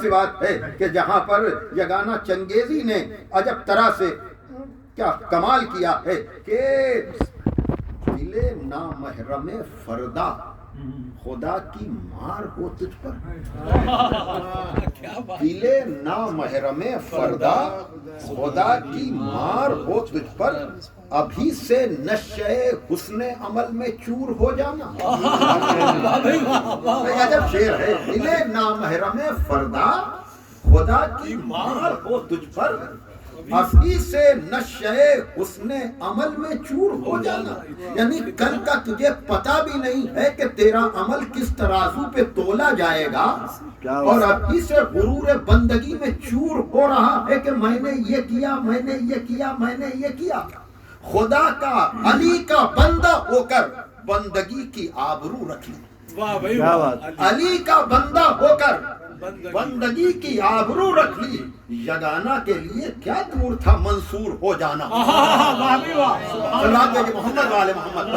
سی بات ہے کہ جہاں پر یگانہ چنگیزی نے عجب طرح سے کیا کمال کیا ہے کہ دل نامحرم فردا خدا کی مار ہو تجھ پر. دل نامحرم فردا خدا کی مار ہو تجھ پر، ابھی سے نشے حسن عمل میں چور ہو جانا. عجب شعر ہے. دل نامحرم فردا خدا کی مار ہو تجھ پر، ابھی سے نشے حسن عمل میں چور ہو جانا. یعنی کل کا تجھے پتا بھی نہیں ہے کہ تیرا عمل کس ترازو پہ تولا جائے گا، اور ابھی سے غرور بندگی میں چور ہو رہا ہے کہ میں نے یہ کیا، میں نے یہ کیا، میں نے یہ کیا. خدا کا علی کا بندہ ہو کر بندگی کی آبرو رکھ لی. علی کا بندہ ہو کر بندگی کی آبرو رکھ لی. یگانہ کے لیے کیا دور تھا منصور ہو جانا. محمد والے محمد